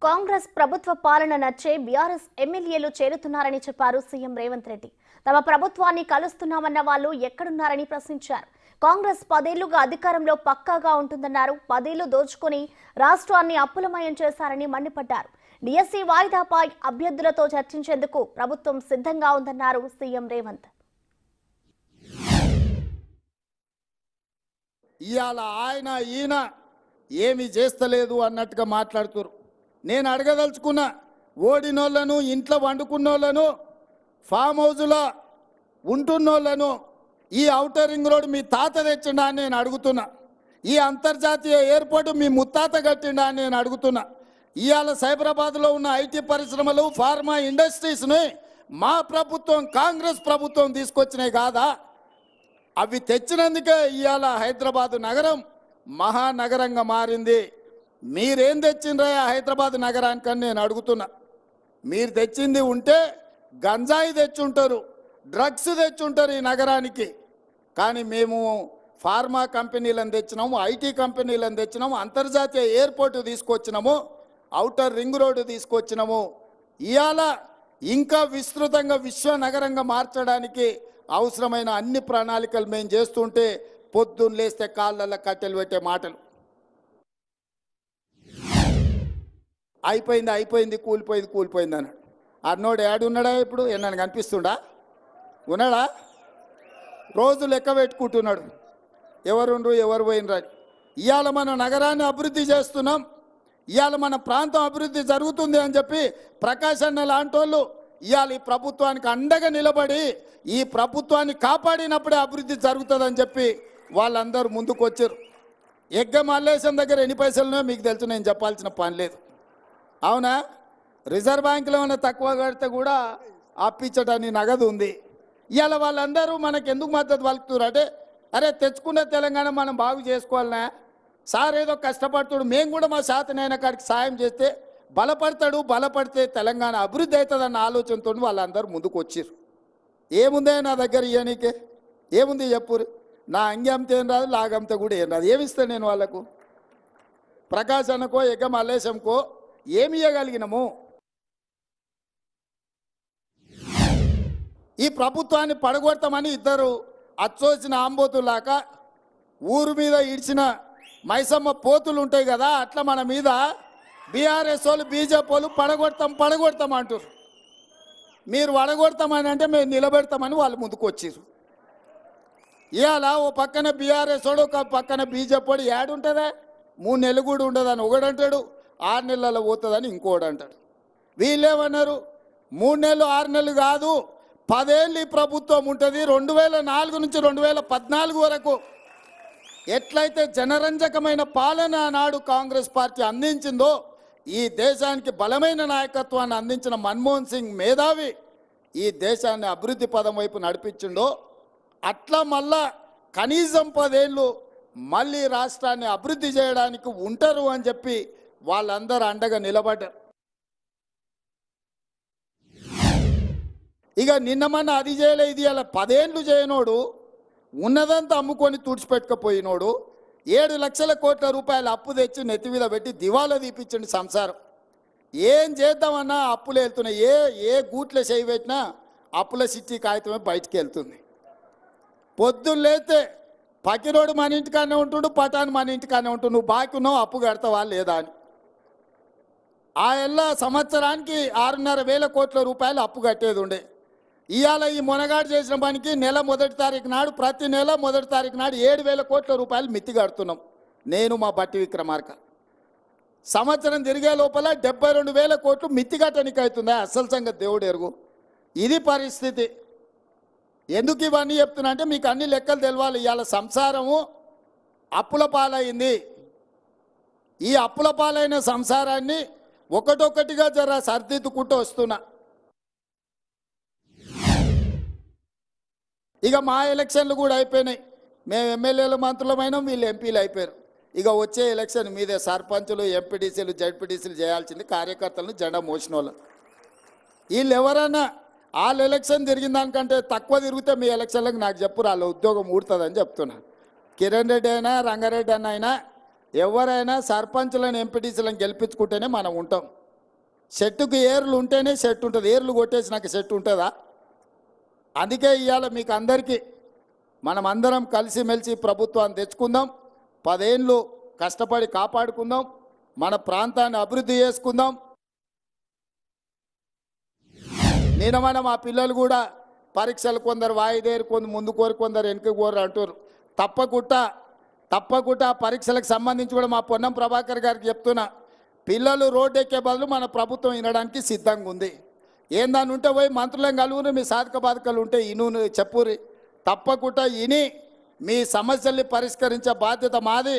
కాంగ్రెస్ ప్రభుత్వ పాలన నచ్చే బీఆర్ఎస్ ఎమ్మెల్యేలు చేరుతున్నారని చెప్పారు సీఎం రేవంత్ రెడ్డి. తమ ప్రభుత్వాన్ని కలుస్తున్నామన్న వాళ్ళు ఎక్కడున్నారని ప్రశ్నించారు. కాంగ్రెస్ 10 ఏళ్లుగా అధికారంలో పక్కాగా ఉంటుందన్నారు. 10 ఏళ్లు దోచుకుని రాష్ట్రాన్ని అప్పులమయం చేశారని మండిపడ్డారు. డిఎస్సీ వాయిదాపై అభ్యర్థులతో చర్చించేందుకు ప్రభుత్వం సిద్ధంగా ఉందన్నారు సీఎం రేవంత్. ఇవాళ ఆయన ఈయన ఏమి చేస్తలేదు అన్నట్టుగా మాట్లాడుతున్నారు. నేను అడగదలుచుకున్న ఓడినోళ్లను, ఇంట్లో వండుకున్నోళ్లను, ఫామ్ హౌస్లో ఉంటున్నోళ్లను ఈ ఔటర్ రింగ్ రోడ్ మీ తాత తెచ్చిండా అని నేను అడుగుతున్నా. ఈ అంతర్జాతీయ ఎయిర్పోర్టు మీ ముత్తాత కట్టిండా అని నేను అడుగుతున్నా. ఇవాళ సైబరాబాద్లో ఉన్న ఐటీ పరిశ్రమలు, ఫార్మా ఇండస్ట్రీస్ని మా ప్రభుత్వం, కాంగ్రెస్ ప్రభుత్వం తీసుకొచ్చినాయి కాదా? అవి తెచ్చినందుకే ఇవాళ హైదరాబాదు నగరం మహానగరంగా మారింది. మీరేం తెచ్చిండ్రా హైదరాబాద్ నగరానికని నేను అడుగుతున్నా. మీరు తెచ్చింది ఉంటే గంజాయి తెచ్చుంటారు, డ్రగ్స్ తెచ్చుంటారు ఈ నగరానికి. కానీ మేము ఫార్మా కంపెనీలను తెచ్చినాము, ఐటీ కంపెనీలను తెచ్చినాము, అంతర్జాతీయ ఎయిర్పోర్టు తీసుకొచ్చినాము, ఔటర్ రింగ్ రోడ్డు తీసుకొచ్చినాము. ఇవాళ ఇంకా విస్తృతంగా విశ్వనగరంగా మార్చడానికి అవసరమైన అన్ని ప్రణాళికలు మేము చేస్తుంటే పొద్దున్న లేస్తే కాళ్ళల్లో కట్టెలు పెట్టే మాటలు. అయిపోయింది కూలిపోయింది అన్నాడు. అన్నోడు ఏడున్నాడా? ఇప్పుడు నన్ను కనిపిస్తుండా? ఉన్నాడా? రోజు లెక్క పెట్టుకుంటున్నాడు ఎవరుండ్రు ఎవరు పోయినరు అని. ఇవాళ మన నగరాన్ని అభివృద్ధి చేస్తున్నాం, ఇవాళ మన ప్రాంతం అభివృద్ధి జరుగుతుంది అని చెప్పి ప్రకాష్ అన్న లాంటి వాళ్ళు ఇవాళ ఈ ప్రభుత్వానికి అండగా నిలబడి ఈ ప్రభుత్వాన్ని కాపాడినప్పుడే అభివృద్ధి జరుగుతుందని చెప్పి వాళ్ళందరూ ముందుకు వచ్చారు. ఎగ్గ మల్లేశం దగ్గర ఎన్ని పైసలునో మీకు తెలుసు, నేను చెప్పాల్సిన పని లేదు. అవునా? రిజర్వ్ బ్యాంకులో ఉన్న తక్కువ కడితే కూడా అప్పించడానికి నగదు ఉంది. ఇవాళ వాళ్ళందరూ మనకు ఎందుకు మద్దతు పలుకుతున్నారు అంటే, అరే తెచ్చుకున్న తెలంగాణ మనం బాగు చేసుకోవాలనా? సార్ ఏదో కష్టపడుతాడు, మేము కూడా మా శాతనైన కాడికి సాయం చేస్తే బలపడితే తెలంగాణ అభివృద్ధి అవుతుందన్న ఆలోచనతో వాళ్ళందరూ ముందుకు వచ్చారు. ఏముందే నా దగ్గర ఇయ్యనీకే? ఏముంది చెప్పురు? నా అంగి అమ్మితే ఏం రాదు, లాగమ్మితే కూడా ఏం రాదు. ఏమిస్తాను నేను వాళ్ళకు? ప్రకాశ్ అన్నకో ఎగ్గ మల్లేశంకో ఏమి ఇవ్వగలిగినాము? ఈ ప్రభుత్వాన్ని పడగొడతామని ఇద్దరు అచ్చోసిన ఆంబోతులాక ఊరు మీద ఇడిచిన మైసమ్మ పోతులు ఉంటాయి కదా, అట్లా మన మీద బీఆర్ఎస్ వాళ్ళు, బీజేపీ వాళ్ళు పడగొడతాం అంటారు. మీరు పడగొడతామని అంటే మేము నిలబెడతామని వాళ్ళు ముందుకు వచ్చారు. ఇవాళ ఓ పక్కన బీఆర్ఎస్ వాడు, ఒక పక్కన బీజేపీ వాడు ఏడుంటుందా? 3 నెలలు కూడా ఉండదని ఒకడంటాడు, 6 నెలల్లో పోతుందని ఇంకోడు అంటాడు. వీళ్ళేమన్నారు? 3 నెలలు 6 నెలలు కాదు, 10 ఏళ్ళు ఈ ప్రభుత్వం ఉంటుంది. 2004 నుంచి 2014 వరకు ఎట్లయితే జనరంజకమైన పాలన నాడు కాంగ్రెస్ పార్టీ అందించిందో, ఈ దేశానికి బలమైన నాయకత్వాన్ని అందించిన మన్మోహన్ సింగ్ మేధావి ఈ దేశాన్ని అభివృద్ధి పదం వైపు నడిపించిండో, అట్లా మళ్ళా కనీసం 10 ఏళ్ళు మళ్ళీ రాష్ట్రాన్ని అభివృద్ధి చేయడానికి ఉంటారు అని చెప్పి వాళ్ళందరూ అండగా నిలబడ్డారు. ఇక నిన్నమన్న అది చేయలే, ఇది అలా 10 ఏళ్ళు చేయనోడు, ఉన్నదంతా అమ్ముకొని తుడిచిపెట్టుకపోయినోడు 7 లక్షల కోట్ల రూపాయల అప్పు తెచ్చి నెత్తి మీద పెట్టి దివాలా తీపించండి సంసారం. ఏం చేద్దామన్నా అప్పులు వెళ్తున్నాయి. ఏ గూట్ల చేయి పెట్టినా అప్పుల సిట్టి కాగితమే బయటికి వెళ్తుంది. పొద్దున్న లేతే పకిరోడు మన ఇంటికానే ఉంటుండు, పటాన్ మన ఇంటికానే ఉంటుండు. నువ్వు బాకీ ఉన్నావు, అప్పు కడతావా లేదా అని. ఆ ఎల్లా సంవత్సరానికి 6,500 కోట్ల రూపాయలు అప్పు కట్టేది ఉండే. ఇవాళ ఈ మొనగాడు చేసిన పనికి నెల 1వ తారీఖు నాడు, ప్రతి నెల 1వ తారీఖు నాడు 7,000 కోట్ల రూపాయలు మిత్తి కడుతున్నాం నేను, మా బట్టి విక్రమార్క. సంవత్సరం తిరిగే లోపల 72,000 కోట్లు మిత్తి కట్టడానికి అవుతుందా? అసలు సంగతి దేవుడు ఎరుగు. ఇది పరిస్థితి. ఎందుకు ఇవన్నీ చెప్తున్నా అంటే మీకు అన్ని లెక్కలు తెలవాలి. ఇవాళ సంసారము అప్పుల పాలైంది. ఈ అప్పుల పాలైన సంసారాన్ని ఒకటొక్కటిగా జర సర్దిద్దుకుంటూ వస్తున్నా. ఇక మా ఎలక్షన్లు కూడా అయిపోయినాయి. మేము ఎమ్మెల్యేలు, మంత్రులమైనా, వీళ్ళు ఎంపీలు అయిపోయారు. ఇక వచ్చే ఎలక్షన్ మీదే సర్పంచులు, ఎంపీటీసీలు, జడ్పీటీసీలు చేయాల్సింది కార్యకర్తలను జెండా మోసిన వాళ్ళు. వీళ్ళు ఎవరైనా వాళ్ళ ఎలక్షన్ తిరిగిన దానికంటే తక్కువ తిరిగితే మీ ఎలక్షన్లకు నాకు చెప్పు, వాళ్ళ ఉద్యోగం ఊడుతుందని చెప్తున్నా. కిరణ్ రెడ్డి అయినా, రంగారెడ్డి అన్న అయినా, ఎవరైనా సర్పంచులను, ఎంపీటీసీలను గెలిపించుకుంటేనే మనం ఉంటాం. చెట్టుకు ఏర్లు ఉంటేనే చెట్టు ఉంటుంది, ఏర్లు కొట్టేసి నాకు చెట్టు ఉంటుందా? అందుకే ఇవాళ మీకు అందరికీ మనం అందరం కలిసిమెలిసి ప్రభుత్వాన్ని తెచ్చుకుందాం, 10 ఏళ్ళు కష్టపడి కాపాడుకుందాం, మన ప్రాంతాన్ని అభివృద్ధి చేసుకుందాం. నిన్న మా పిల్లలు కూడా పరీక్షలు కొందరు వాయిదేరు, కొందరు ముందు కోరు, కొందరు వెనుక కోరు అంటారు. తప్పకుండా పరీక్షలకు సంబంధించి కూడా మా పొన్నం ప్రభాకర్ గారికి చెప్తున్నా, పిల్లలు రోడ్డు ఎక్కే బదులు మన ప్రభుత్వం వినడానికి సిద్ధంగా ఉంది. ఏందాన్ని ఉంటే పోయి మంత్రులను కలుగురు, మీ సాధక బాధకాలు ఉంటే ఇను చెప్పురి, తప్పకుండా ఇని మీ సమస్యల్ని పరిష్కరించే బాధ్యత మాది.